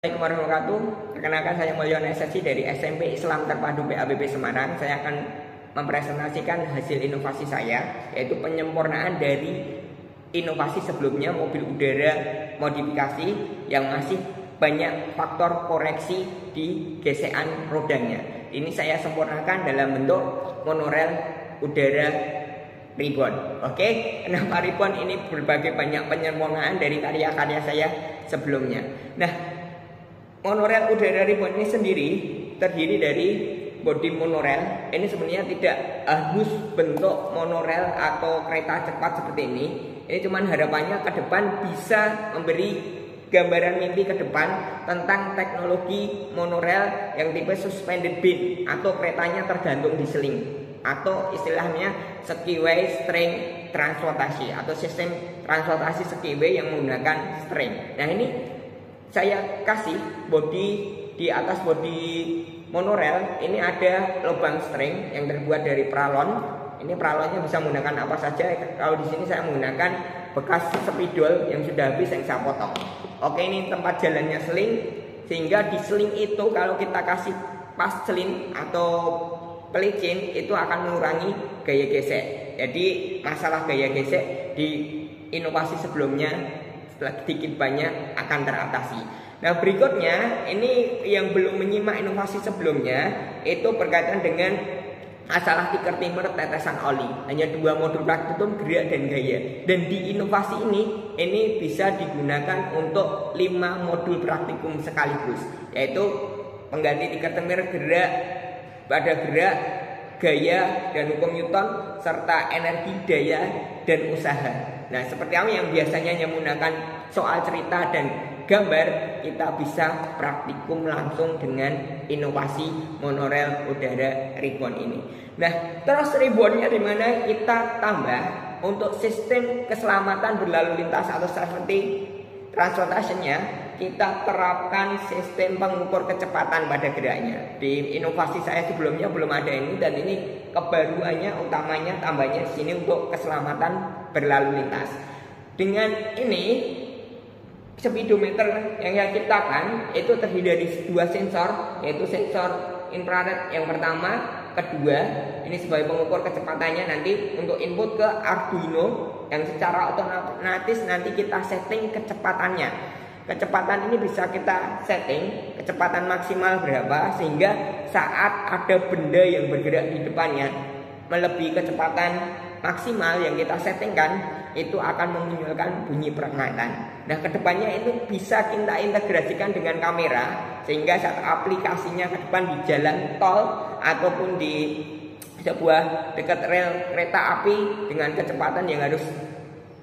Assalamualaikum warahmatullahi wabarakatuh. Perkenalkan, saya Mulyono SSC dari SMP Islam Terpadu PABP Semarang. Saya akan mempresentasikan hasil inovasi saya, yaitu penyempurnaan dari inovasi sebelumnya mobil udara modifikasi yang masih banyak faktor koreksi di gesekan rodanya. Ini saya sempurnakan dalam bentuk monorail udara ribbon. Oke, kenapa ribbon? Ini berbagai banyak penyempurnaan dari karya-karya saya sebelumnya. Nah, monorail udara ribbon ini sendiri terdiri dari bodi monorail. Ini sebenarnya tidak harus bentuk monorail atau kereta cepat seperti ini. Ini cuman harapannya ke depan bisa memberi gambaran mimpi ke depan tentang teknologi monorail yang tipe suspended beam atau keretanya tergantung di seling, atau istilahnya skiway string transportasi atau sistem transportasi skiway yang menggunakan string. Nah, ini saya kasih bodi, di atas bodi monorail ini ada lubang string yang terbuat dari pralon. Ini pralonnya bisa menggunakan apa saja. Kalau di sini saya menggunakan bekas spidol yang sudah habis yang saya potong. Oke, ini tempat jalannya seling, sehingga di seling itu kalau kita kasih pas selin atau pelicin itu akan mengurangi gaya gesek. Jadi masalah gaya gesek di inovasi sebelumnya sedikit banyak akan teratasi. Nah, berikutnya ini yang belum menyimak inovasi sebelumnya itu berkaitan dengan masalah tiker timer tetesan oli. Hanya dua modul praktikum, gerak dan gaya. Dan di inovasi ini bisa digunakan untuk 5 modul praktikum sekaligus, yaitu pengganti tiker timer, gerak, pada gerak, gaya dan hukum Newton, serta energi, daya dan usaha. Nah, seperti apa yang biasanya hanya menggunakan soal cerita dan gambar, kita bisa praktikum langsung dengan inovasi monorail udara ribbon ini. Nah, terus ribbonnya di mana kita tambah untuk sistem keselamatan berlalu lintas atau safety transportationnya, kita terapkan sistem pengukur kecepatan pada geraknya. Di inovasi saya sebelumnya belum ada ini, dan ini kebaruannya utamanya tambahnya sini untuk keselamatan berlalu lintas. Dengan ini speedometer yang saya ciptakan itu terdiri dari 2 sensor, yaitu sensor infrared yang pertama, kedua ini sebagai pengukur kecepatannya. Nanti untuk input ke Arduino yang secara otomatis nanti kita setting kecepatannya. Kecepatan ini bisa kita setting kecepatan maksimal berapa, sehingga saat ada benda yang bergerak di depannya melebihi kecepatan maksimal yang kita settingkan, itu akan memunculkan bunyi peringatan. Nah, kedepannya itu bisa kita integrasikan dengan kamera, sehingga saat aplikasinya ke depan di jalan tol ataupun di sebuah dekat rel kereta api dengan kecepatan yang harus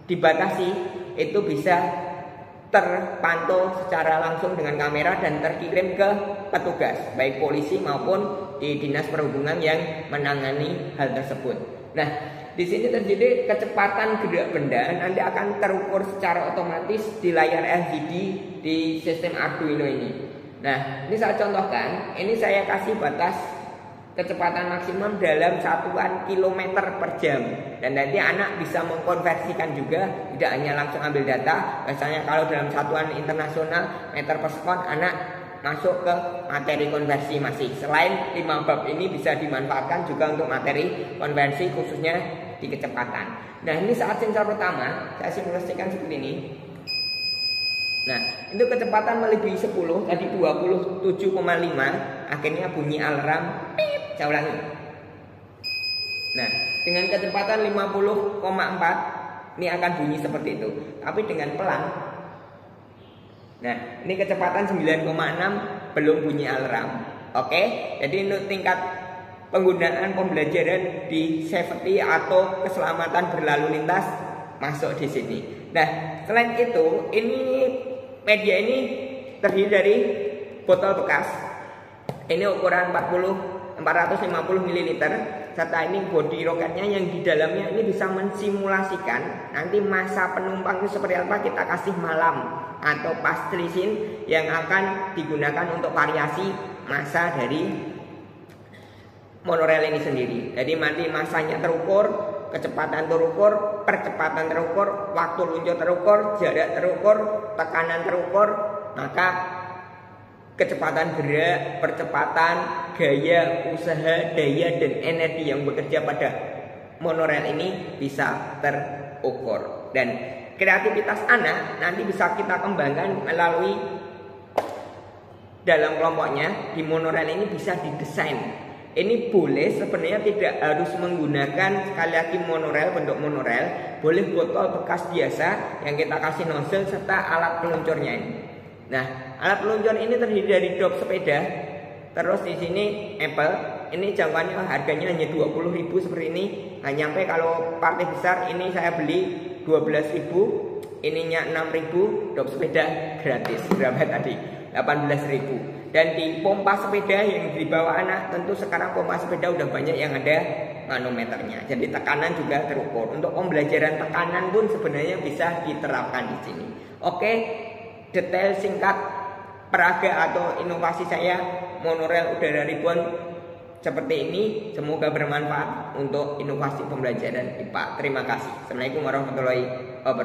dibatasi, itu bisa terpantau secara langsung dengan kamera dan terkirim ke petugas, baik polisi maupun di dinas perhubungan yang menangani hal tersebut. Nah, di sini terjadi kecepatan gerak benda nanti akan terukur secara otomatis di layar LCD di sistem Arduino ini. Nah, ini saya contohkan. Ini saya kasih batas kecepatan maksimum dalam satuan kilometer per jam. Dan nanti anak bisa mengkonversikan juga, tidak hanya langsung ambil data. Biasanya kalau dalam satuan internasional meter per sekon, anak masuk ke materi konversi masih. Selain 5 bab ini bisa dimanfaatkan juga untuk materi konversi khususnya di kecepatan. Nah, ini saat sensor pertama saya simulasikan seperti ini. Nah, itu kecepatan melebihi 10, tadi 27,5, akhirnya bunyi alarm. Saya ulangi. Nah, dengan kecepatan 50,4 ini akan bunyi seperti itu, tapi dengan pelan. Nah, ini kecepatan 9,6 belum bunyi alarm. Oke, jadi untuk tingkat penggunaan pembelajaran di safety atau keselamatan berlalu lintas masuk di sini. Nah, selain itu, ini media ini terdiri dari botol bekas. Ini ukuran 450 ml, serta ini bodi roketnya yang di dalamnya ini bisa mensimulasikan nanti masa penumpang itu seperti apa. Kita kasih malam atau pastrisin yang akan digunakan untuk variasi masa dari monorail ini sendiri. Jadi nanti masanya terukur, kecepatan terukur, percepatan terukur, waktu luncur terukur, jarak terukur, tekanan terukur, maka kecepatan gerak, percepatan, gaya, usaha, daya, dan energi yang bekerja pada monorail ini bisa terukur. Dan kreativitas anak nanti bisa kita kembangkan melalui dalam kelompoknya. Di monorail ini bisa didesain. Ini boleh sebenarnya tidak harus menggunakan sekali lagi monorail, bentuk monorail. Boleh botol bekas biasa yang kita kasih nozzle serta alat peluncurnya ini. Nah, alat peluncur ini terdiri dari dop sepeda. Terus di sini Apple. Ini jangkauannya harganya hanya 20.000 seperti ini. Nah, nyampe kalau partai besar ini saya beli 12.000. Ininya 6.000. Dop sepeda gratis. Berapa tadi? 18.000. Dan di pompa sepeda yang dibawa anak, tentu sekarang pompa sepeda udah banyak yang ada manometernya. Jadi tekanan juga terukur. Untuk pembelajaran tekanan pun sebenarnya bisa diterapkan di sini. Oke, detail singkat peraga atau inovasi saya monorail udara ribbon seperti ini. Semoga bermanfaat untuk inovasi pembelajaran IPA. Terima kasih. Assalamualaikum warahmatullahi wabarakatuh.